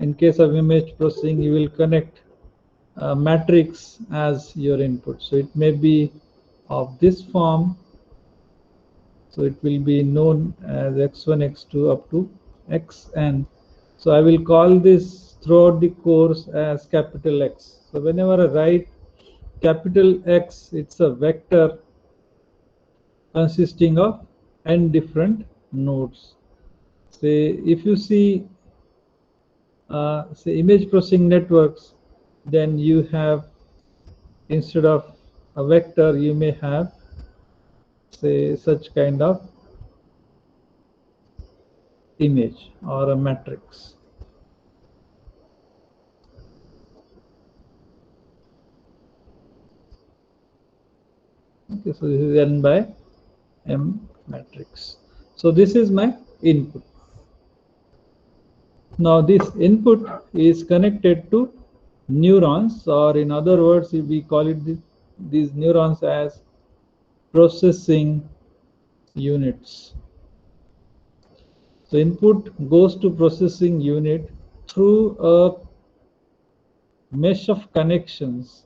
In case of image processing, you will connect a matrix as your input. So it may be of this form. So it will be known as x1, x2 up to xn. So I will call this throughout the course as capital X. So whenever I write capital X, it's a vector consisting of n different nodes. Say if you see say image processing networks, then you have, instead of a vector, you may have say such kind of image or a matrix. Okay, so this is n by m matrix. So this is my input. Now this input is connected to neurons, or in other words, we call it these neurons as processing units. So input goes to processing unit through a mesh of connections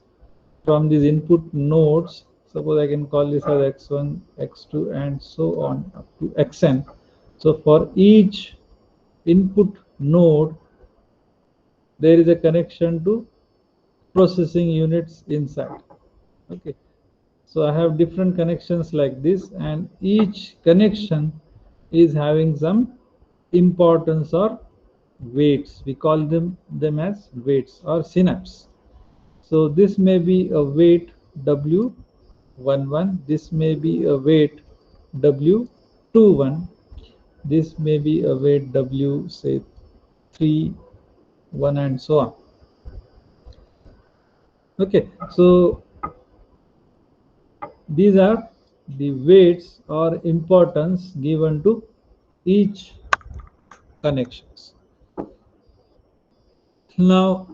from these input nodes. Suppose I can call this as x1, x2, and so on up to xn. So for each input node, there is a connection to processing units inside. Okay, so I have different connections like this, and each connection is having some importance or weights. We call them as weights or synapse. So this may be a weight W11, this may be a weight W21, this may be a weight W say 31, and so on. Okay, so these are the weights or importance given to each connections. Now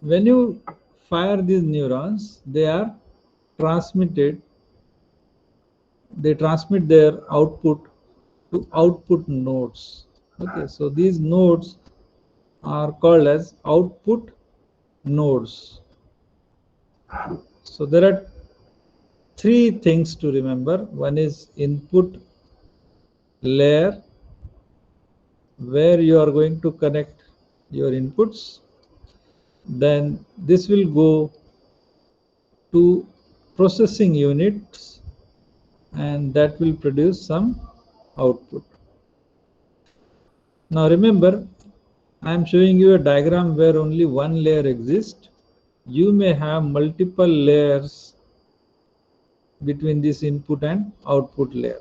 when you fire these neurons, they transmit their output to output nodes. Okay, so these nodes are called as output nodes. So there are three things to remember. One is input layer, where you are going to connect your inputs. Then this will go to processing units, and that will produce some output. Now remember, I am showing you a diagram where only one layer exists. You may have multiple layers between this input and output layer.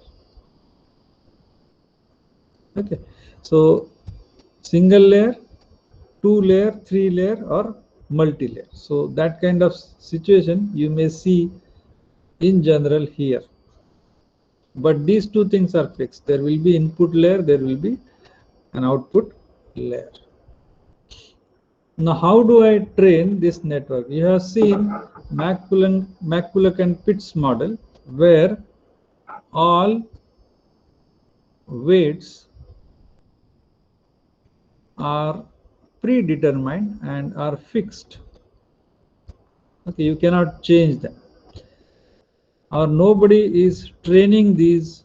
Okay, so single layer, two layer, three layer, or multi-layer. So that kind of situation you may see in general here. But these two things are fixed. There will be input layer, there will be an output layer. Now how do I train this network? You have seen McCulloch and Pitts model, where all weights are predetermined and are fixed. Okay, you cannot change them, or nobody is training these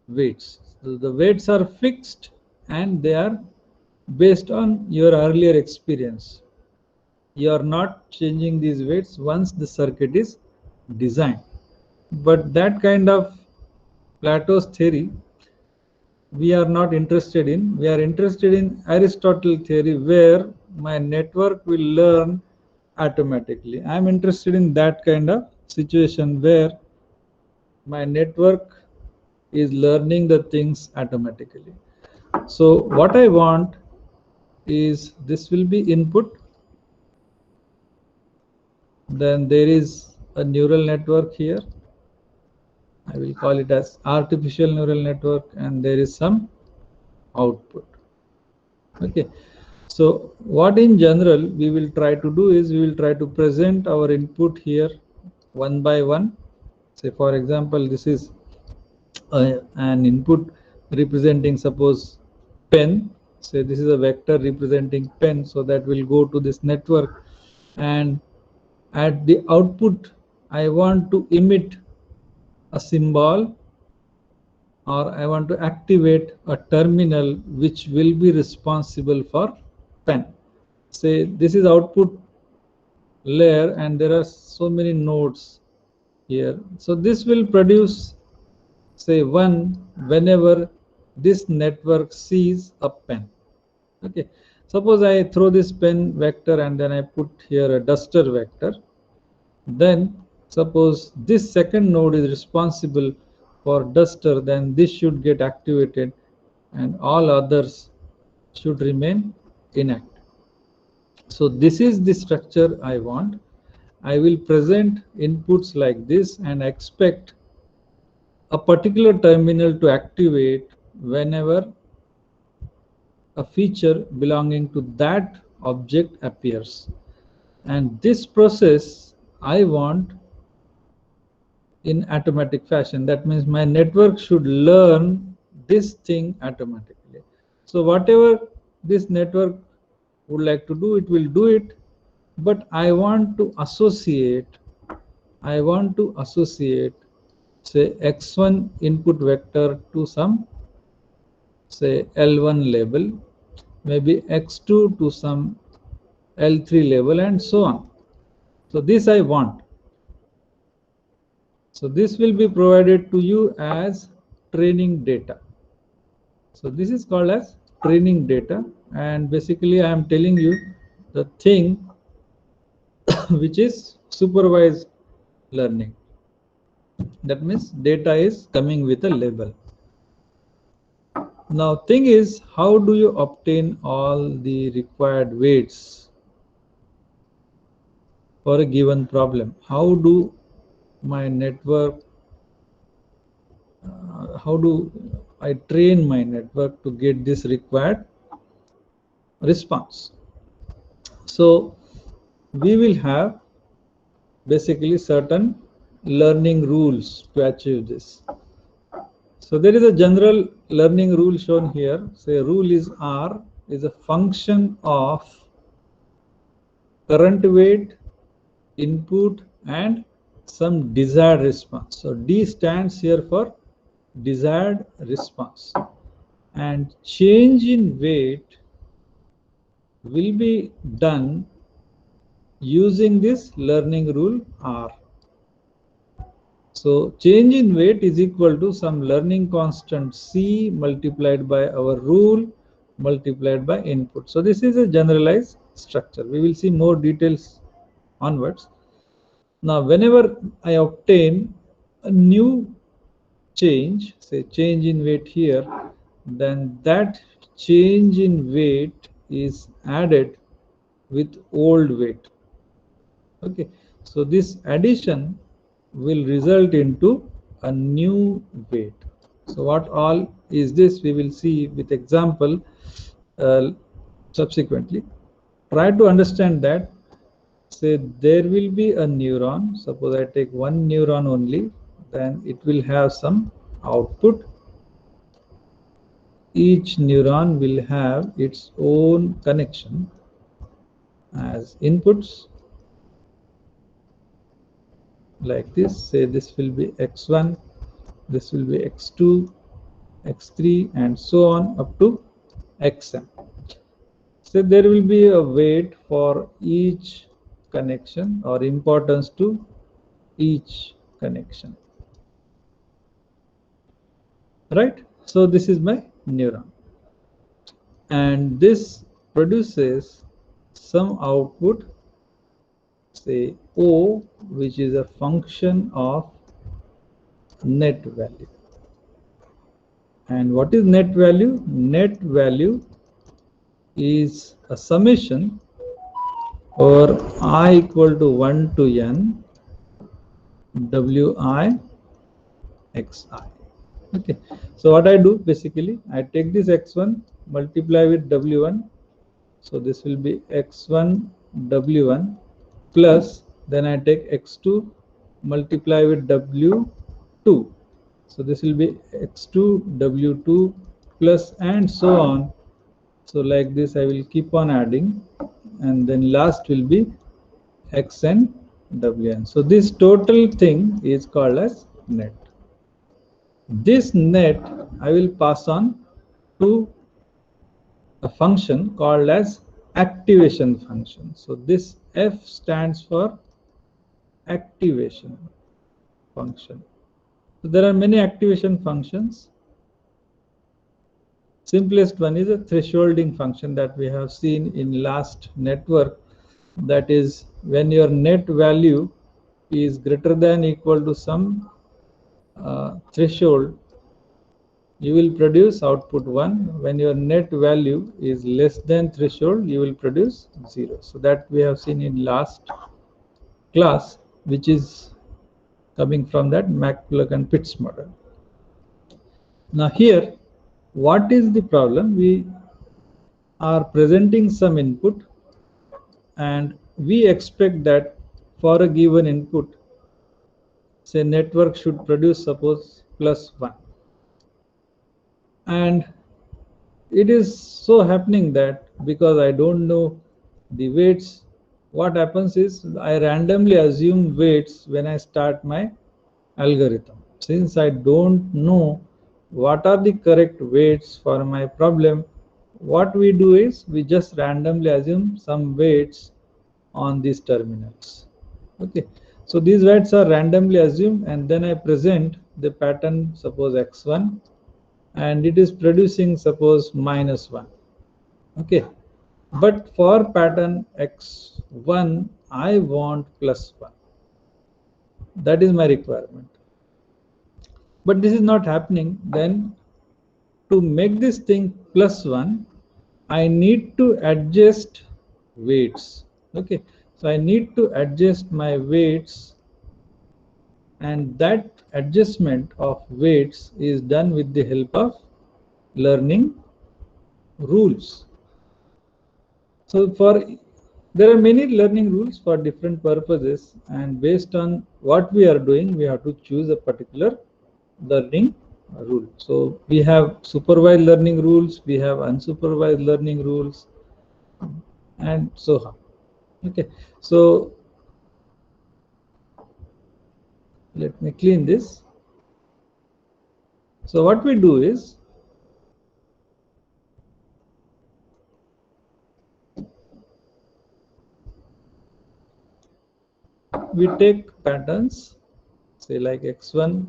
weights. So the weights are fixed and they are based on your earlier experience. You are not changing these weights once the circuit is designed. But that kind of Plato's theory we are not interested in. We are interested in Aristotle theory, where my network will learn automatically. I am interested in that kind of situation where my network is learning the things automatically. So what I want is, this will be input, then there is a neural network here. I will call it as artificial neural network, and there is some output. Okay, so what in general we will try to do is, we will try to present our input here one by one. Say for example, this is an input representing, suppose, pen. say this is a vector representing pen, so that will go to this network, and at the output I want to emit a symbol, or I want to activate a terminal which will be responsible for pen. Say this is output layer and there are so many nodes here, so this will produce say 1 whenever this network sees a pen. Okay, suppose I throw this pen vector and then I put here a duster vector, then suppose this second node is responsible for duster, then this should get activated and all others should remain inactive. So this is the structure I want. I will present inputs like this and expect a particular terminal to activate whenever a feature belonging to that object appears. And this process I want in automatic fashion. That means my network should learn this thing automatically. So whatever this network would like to do, it will do it, but I want to associate say x1 input vector to some say L1 label, maybe x2 to some L3 label, and so on. So this I want. So this will be provided to you as training data. So this is called as training data, and basically I am telling you the thing which is supervised learning. That means data is coming with a label. Now thing is, how do you obtain all the required weights for a given problem? How do my network, how do I train my network to get this required response? So we will have basically certain learning rules to achieve this. So there is a general learning rule shown here. Say rule is R is a function of current weight, input, and some desired response. So D stands here for desired response, and change in weight will be done using this learning rule R. So change in weight is equal to some learning constant C multiplied by our rule multiplied by input. So this is a generalized structure. We will see more details onwards. Now whenever I obtain a new change, say change in weight here, then that change in weight is added with old weight. Okay, so this addition will result into a new weight. So what all is this, we will see with example subsequently. Try to understand that. Say there will be a neuron, suppose I take one neuron only, then it will have some output. Each neuron will have its own connection as inputs, like this. Say this will be x1, this will be x2, x3, and so on up to xm. So there will be a weight for each connection or importance to each connection, right? So this is my neuron, and this produces some output, say O, which is a function of net value. And what is net value? Net value is a summation or I equal to 1 to n wi xi. Okay, so what I do basically, I take this x1 multiply with w1, so this will be x1 w1 plus, then I take x2 multiply with w2, so this will be x2 w2 plus, and so on So like this I will keep on adding, and then last will be X and WN. So this total thing is called as net. This net I will pass on to a function called as activation function. So this F stands for activation function. So there are many activation functions. Simplest one is a thresholding function that we have seen in last network. That is, when your net value is greater than equal to some threshold, you will produce output 1. When your net value is less than threshold, you will produce 0. So that we have seen in last class, which is coming from that McCulloch-Pitts model. Now here, what is the problem? We are presenting some input, and we expect that for a given input, say network should produce suppose +1. And it is so happening that because I don't know the weights, what happens is I randomly assume weights when I start my algorithm. Since I don't know what are the correct weights for my problem, what we do is we just randomly assume some weights on these terminals. Okay, so these weights are randomly assumed, and then I present the pattern, suppose x1, and it is producing suppose -1. Okay, but for pattern x1 I want +1. That is my requirement, but this is not happening. Then to make this thing +1, I need to adjust weights. Okay, so I need to adjust my weights, and that adjustment of weights is done with the help of learning rules. So there are many learning rules for different purposes, and based on what we are doing, we have to choose a particular learning rule. So we have supervised learning rules, we have unsupervised learning rules, and so on. Okay, so let me clean this. So what we do is we take patterns, say like x1,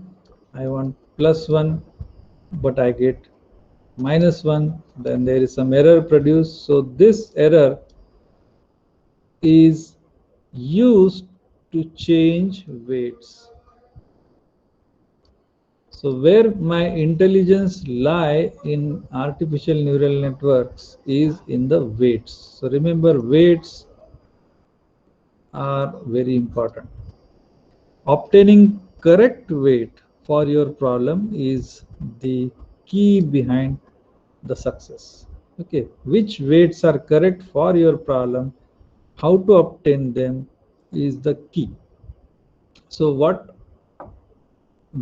I want +1, but I get -1, then there is some error produced. So this error is used to change weights. So where my intelligence lie in artificial neural networks is in the weights. So remember, weights are very important. Obtaining correct weight for your problem is the key behind the success. Okay, which weights are correct for your problem, how to obtain them is the key. So what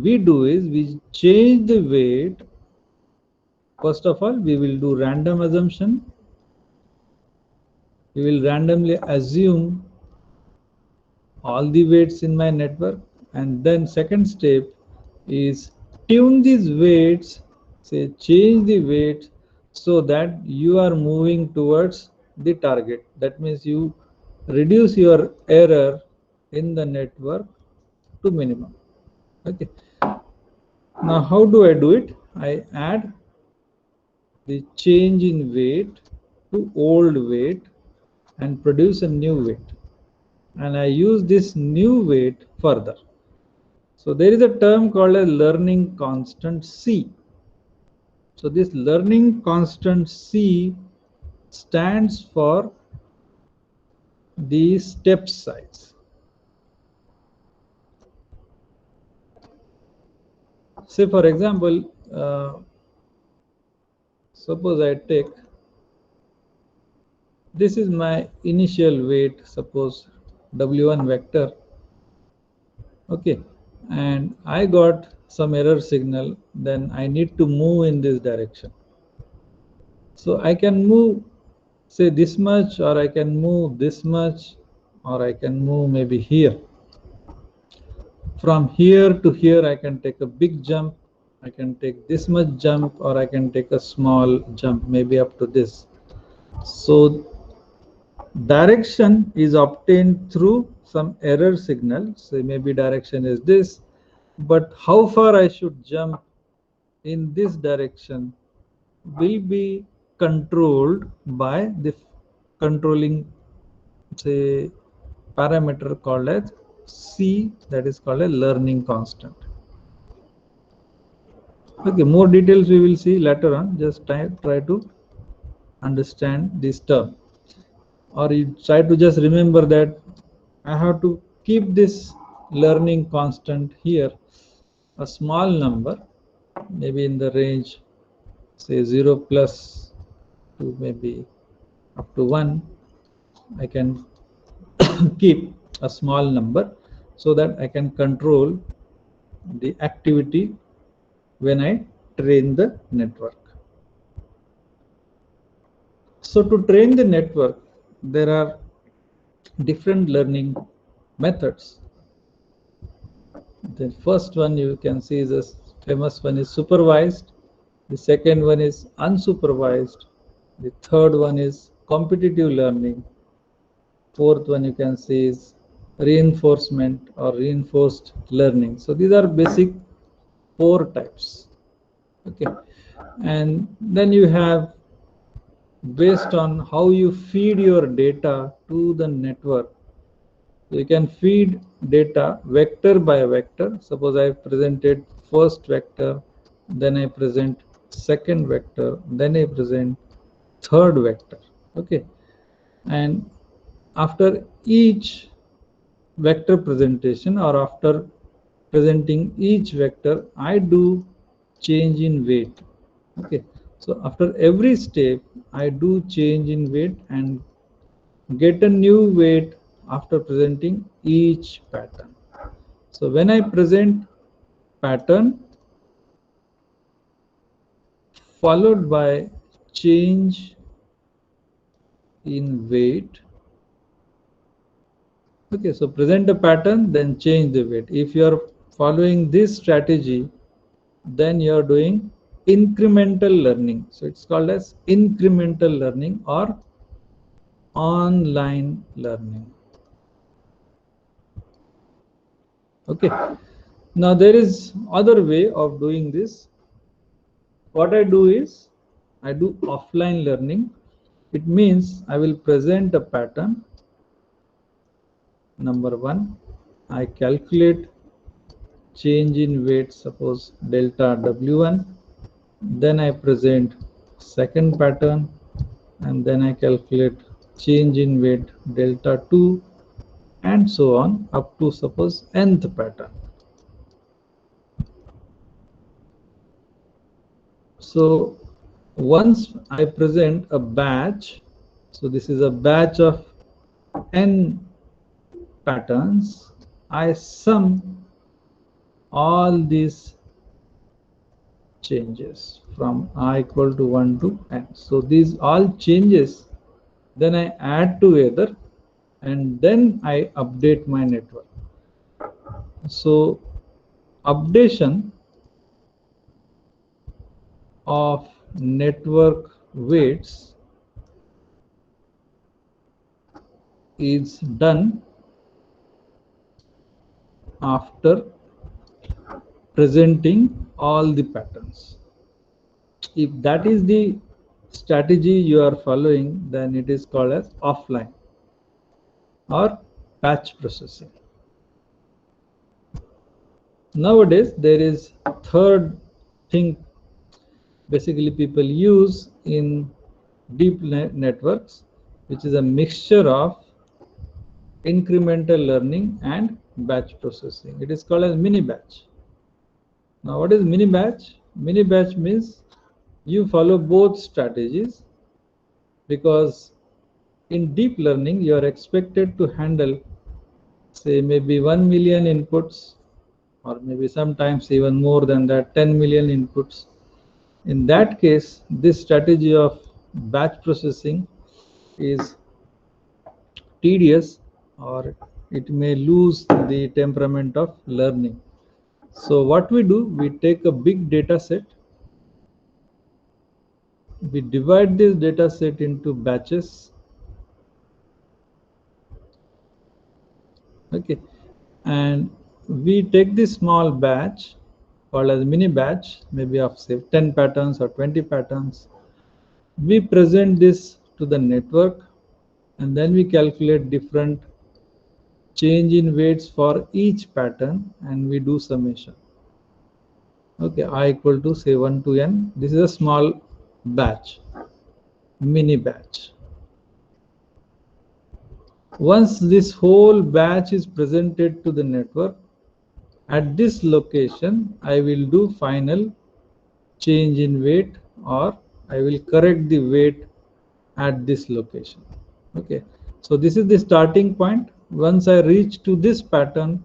we do is we change the weight. First of all, we will do random assumption. We will randomly assume all the weights in my network, and then second step is tune these weights, say change the weight so that you are moving towards the target. That means you reduce your error in the network to minimum. Okay, now how do I do it? I add the change in weight to old weight and produce a new weight, and I use this new weight further. So there is a term called a learning constant C. So this learning constant C stands for the step size. Say for example, suppose I take, this is my initial weight, suppose W1 vector. Okay, and I got some error signal, then I need to move in this direction. So I can move, say, this much, or I can move this much, or I can move maybe here. From here to here, I can take a big jump, I can take this much jump, or I can take a small jump, maybe up to this. So direction is obtained through some error signal. So maybe direction is this, but how far I should jump in this direction will be controlled by the controlling, say, parameter called as C, that is called a learning constant. Okay, more details we will see later on. Just try to understand this term, or you try to just remember that I have to keep this learning constant here a small number, maybe in the range, say, 0 plus to maybe up to 1. I can keep a small number so that I can control the activity when I train the network. So to train the network, there are different learning methods. The first one you can see is a famous one is supervised. The second one is unsupervised. The third one is competitive learning. Fourth one you can see is reinforcement or reinforced learning. So these are basic 4 types. Okay, and then you have, based on how you feed your data to the network, you can feed data vector by vector. Suppose I presented first vector, then I present second vector, then I present third vector. Okay, and after each vector presentation, or after presenting each vector, I do change in weight. Okay, so after every step I do change in weight and get a new weight after presenting each pattern. So when I present pattern followed by change in weight, okay, so present a pattern, then change the weight. If you are following this strategy, then you are doing incremental learning. So it's called as incremental learning or online learning. Okay, now there is other way of doing this. What I do is I do offline learning. It means I will present a pattern. Number 1, I calculate change in weight, suppose delta W1. Then I present second pattern, and then I calculate change in weight delta 2, and so on up to, suppose, nth pattern. So once I present a batch, so this is a batch of n patterns, I sum all these changes from I equal to 1 to n. So these all changes, then I add together, and then I update my network. So updation of network weights is done after presenting all the patterns. If that is the strategy you are following, then it is called as offline or batch processing. Nowadays there is third thing basically people use in deep networks, which is a mixture of incremental learning and batch processing. It is called as mini batch. Now what is mini batch? Mini batch means you follow both strategies, because in deep learning you are expected to handle, say, maybe 1 million inputs, or maybe sometimes even more than that, 10 million inputs. In that case, this strategy of batch processing is tedious, or it may lose the temperament of learning. So what we do, we take a big data set, we divide this data set into batches, okay, and we take this small batch called as mini batch, maybe of say 10 patterns or 20 patterns. We present this to the network, and then we calculate different change in weights for each pattern, and we do summation. Okay, I equal to say 1 to n. This is a small batch, mini batch. Once this whole batch is presented to the network, at this location I will do final change in weight, or I will correct the weight at this location. Okay, so this is the starting point. Once I reach to this pattern,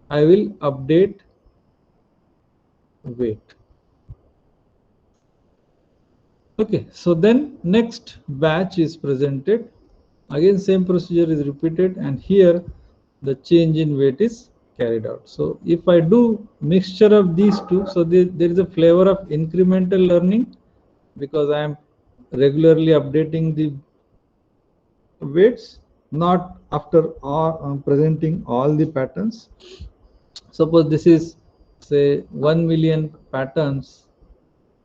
I will update weight. Okay, so then next batch is presented. Again, same procedure is repeated, and here the change in weight is carried out. So if I do mixture of these two, so there is a flavor of incremental learning, because I am regularly updating the weights, not after presenting all the patterns. Suppose this is say 1 million patterns,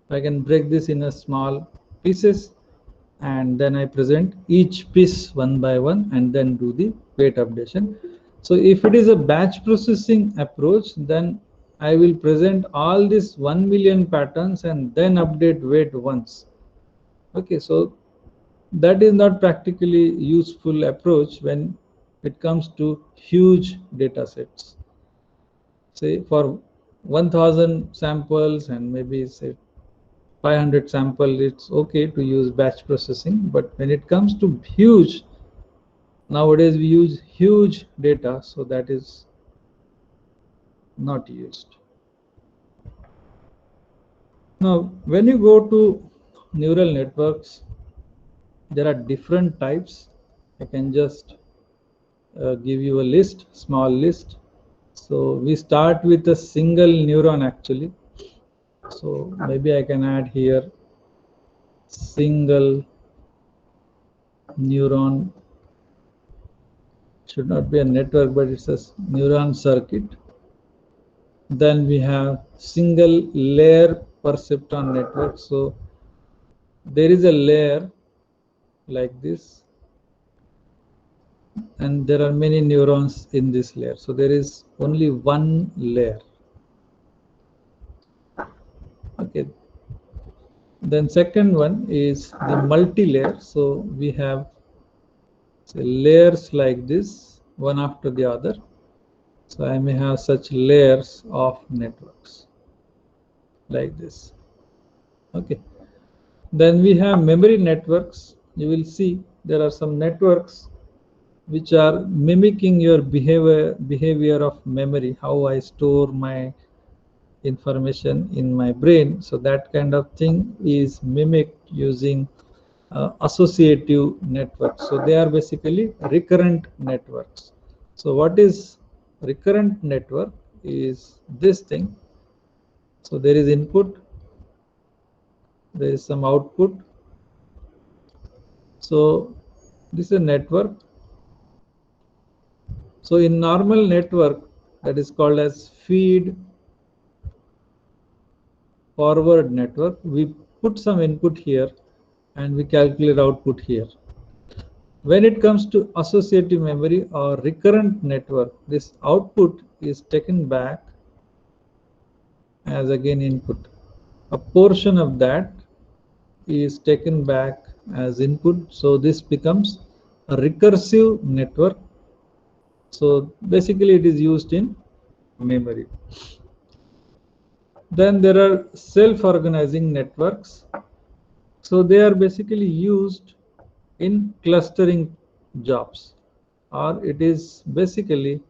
I can break this in a small pieces, and then I present each piece one by one, and then do the weight updation. So if it is a batch processing approach, then I will present all these 1 million patterns and then update weight once. Okay, so that is not practically useful approach when it comes to huge data sets. Say for 1000 samples and maybe say 500 sample, it's okay to use batch processing. But when it comes to huge, nowadays we use huge data, so that is not used. Now when you go to neural networks, there are different types. I can just give you a list, small list. So we start with a single neuron actually. So maybe I can add here single neuron. Should not be a network, but it's a neuron circuit. Then we have single layer perceptron network. So there is a layer like this, and there are many neurons in this layer. So there is only one layer. Okay. Then second one is the multi-layer. So we have layers like this, one after the other. So I may have such layers of networks like this. Okay. Then we have memory networks. You will see there are some networks which are mimicking your behavior of memory, how I store my information in my brain. So that kind of thing is mimicked using associative networks. So they are basically recurrent networks. So what is recurrent network is this thing. So there is input, there is some output. So this is a network. So in normal network, that is called as feed forward network, we put some input here and we calculate output here. When it comes to associative memory or recurrent network, this output is taken back as again input. A portion of that is taken back as input. So this becomes a recursive network. So basically it is used in memory. Then there are self-organizing networks. So they are basically used in clustering jobs, or it is basically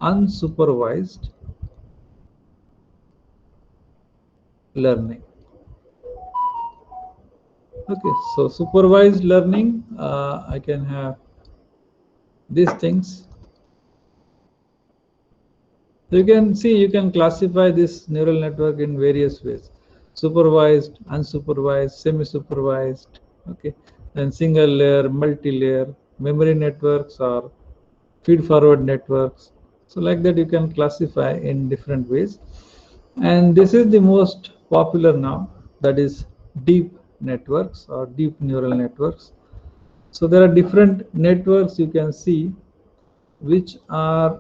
unsupervised learning. Okay, so supervised learning, I can have these things. So you can see, you can classify this neural network in various ways: supervised, unsupervised, semi-supervised. Okay, then single layer, multi-layer, memory networks, or feed-forward networks. So like that, you can classify in different ways. And this is the most popular now, that is deep networks or deep neural networks. So there are different networks you can see, which are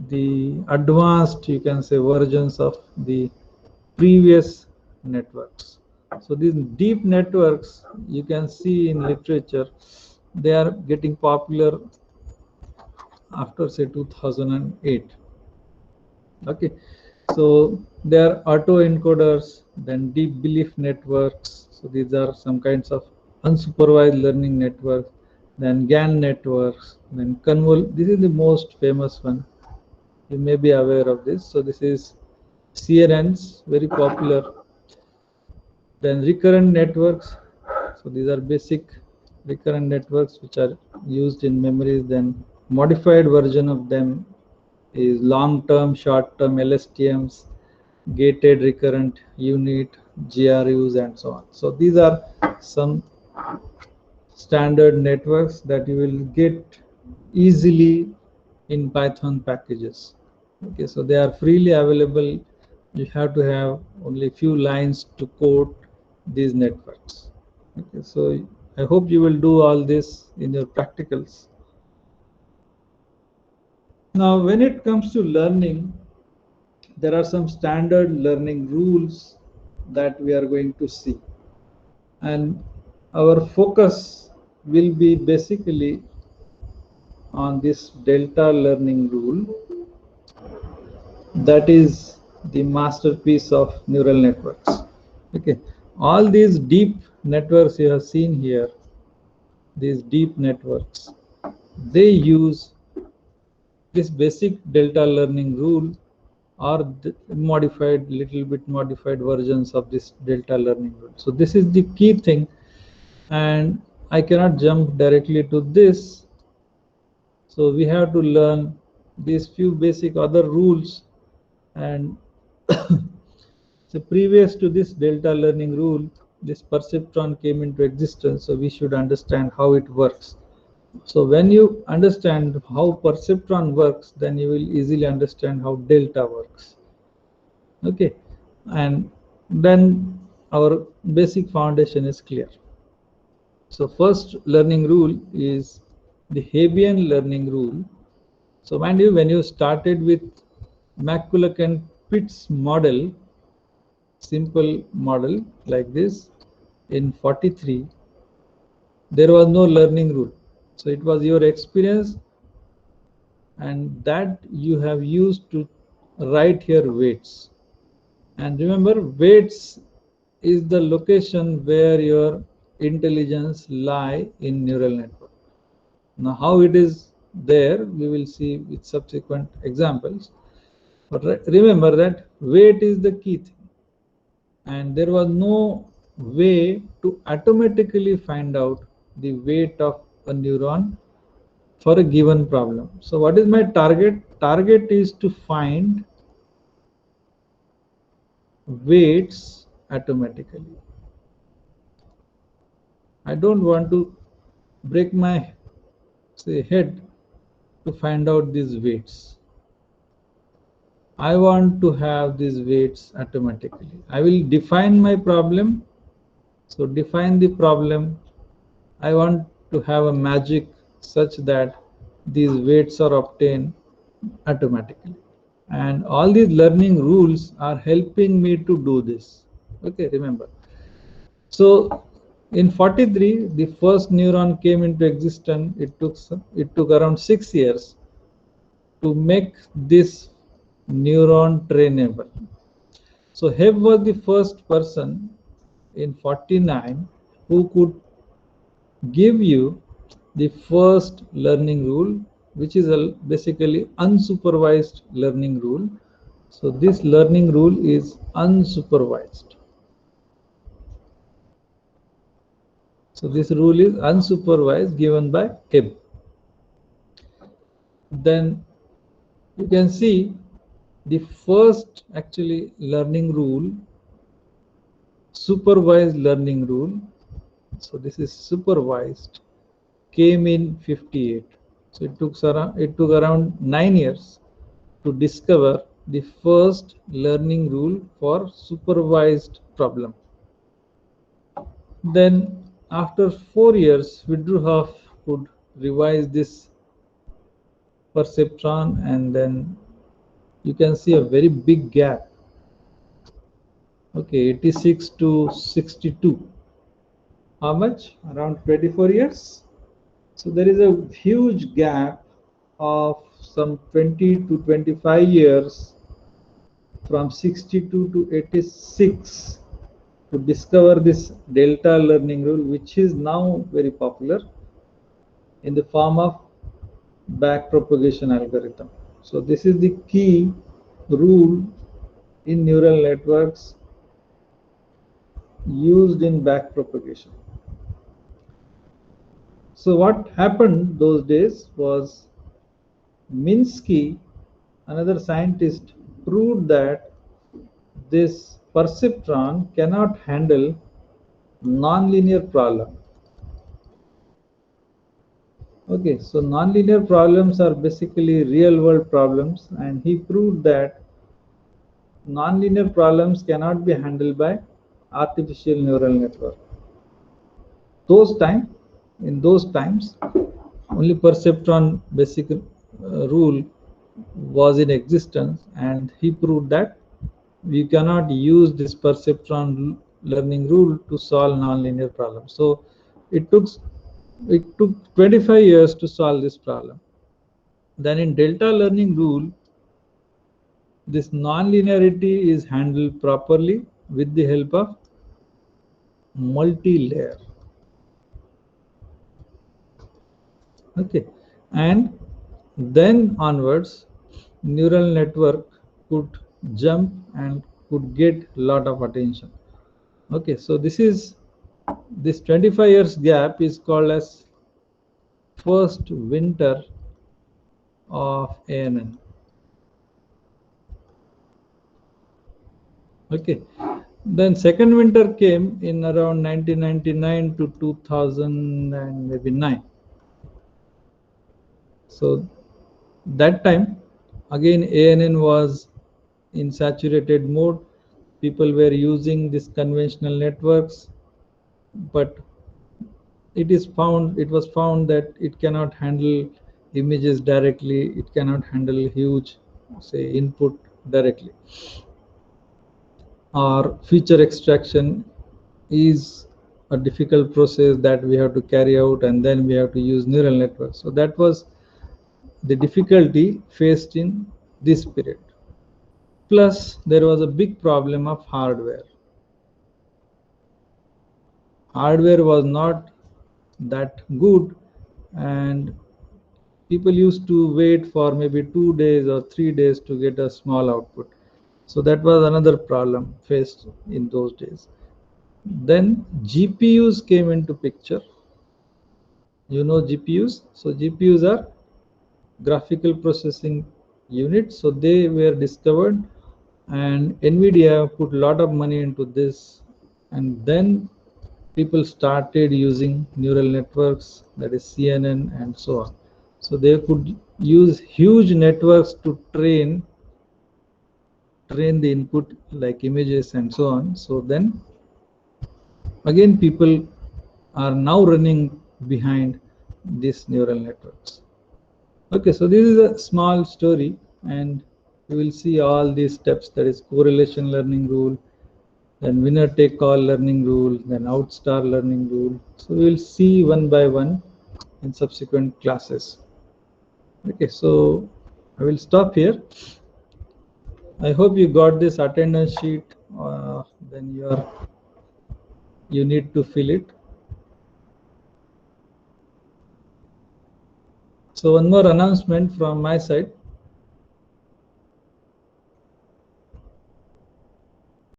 the advanced, you can say, versions of the previous networks. So these deep networks, you can see in literature, they are getting popular after say 2008. Okay, so there are autoencoders, then deep belief networks. So these are some kinds of unsupervised learning networks, then GAN networks, then this is the most famous one. You may be aware of this. So this is CNNs, very popular. Then recurrent networks. So these are basic recurrent networks which are used in memories. Then modified version of them is long-term, short-term LSTMs, gated recurrent unit, GRUs, and so on. So these are some standard networks that you will get easily in Python packages. Okay, so they are freely available. You have to have only a few lines to code these networks. Okay, so I hope you will do all this in your practicals. Now, when it comes to learning, there are some standard learning rules that we are going to see. And our focus will be basically on this delta learning rule, that is the masterpiece of neural networks. Okay, all these deep networks you have seen here, these deep networks, they use this basic delta learning rule, or the modified, little bit modified versions of this delta learning rule. So this is the key thing, and I cannot jump directly to this. So we have to learn these few basic other rules. And so previous to this delta learning rule, this perceptron came into existence, so we should understand how it works. So when you understand how perceptron works, then you will easily understand how delta works. Okay, and then our basic foundation is clear. So first learning rule is the Hebbian learning rule. So mind you, when you started with McCulloch-Pitts model, simple model like this, in 43, there was no learning rule. So it was your experience, and that you have used to write here weights. And remember, weights is the location where your intelligence lie in neural network. Now how it is there, we will see with subsequent examples. But remember that weight is the key thing, and there was no way to automatically find out the weight of a neuron for a given problem. So what is my target? Target is to find weights automatically. I don't want to break my head to find out these weights. I want to have these weights automatically. I will define my problem. So define the problem. I want to have a magic such that these weights are obtained automatically. And all these learning rules are helping me to do this. Okay, remember. So in 43, the first neuron came into existence. It took around 6 years to make this neuron trainable. So Hebb was the first person in 49 who could give you the first learning rule, which is a basically unsupervised learning rule. So this learning rule is unsupervised. So this rule is unsupervised, given by Ebb. Then you can see the first actually learning rule, supervised learning rule. So this is supervised, came in 58. So it took around 9 years to discover the first learning rule for supervised problem. Then after 4 years, Widruhoff could revise this perceptron, and then you can see a very big gap. Okay, 86 to 62. How much? Around 24 years. So there is a huge gap of some 20 to 25 years from 62 to 86 to discover this delta learning rule, which is now very popular in the form of backpropagation algorithm. So this is the key rule in neural networks used in backpropagation. So what happened those days was Minsky, another scientist, proved that this perceptron cannot handle nonlinear problem. Okay, so nonlinear problems are basically real world problems, and he proved that nonlinear problems cannot be handled by artificial neural network. In those times, only perceptron basic rule was in existence, and he proved that we cannot use this perceptron learning rule to solve nonlinear problems. So it took it took 25 years to solve this problem. Then in delta learning rule, this nonlinearity is handled properly with the help of multi-layer. Okay, and then onwards, neural network could jump and could get lot of attention. Okay, so this 25 years gap is called as first winter of ANN. Okay, then second winter came in around 1999 to 2000 and maybe 9. So that time again ANN was in saturated mode. People were using these conventional networks, but it was found that it cannot handle images directly, it cannot handle huge, say, input directly, or feature extraction is a difficult process that we have to carry out, and then we have to use neural networks. So that was the difficulty faced in this period. Plus there was a big problem of hardware. Hardware was not that good, and people used to wait for maybe 2 days or 3 days to get a small output. So that was another problem faced in those days. Then GPUs came into picture. You know GPUs? So GPUs are graphical processing units. So they were discovered, and NVIDIA put a lot of money into this, and then people started using neural networks, that is CNN and so on. So they could use huge networks to train the input like images and so on. So then again people are now running behind these neural networks. Okay, so this is a small story, and you will see all these steps, that is correlation learning rule, then winner take all learning rule, then outstar learning rule. So we will see one by one in subsequent classes. Okay, so I will stop here. I hope you got this attendance sheet. Then you need to fill it. So one more announcement from my side.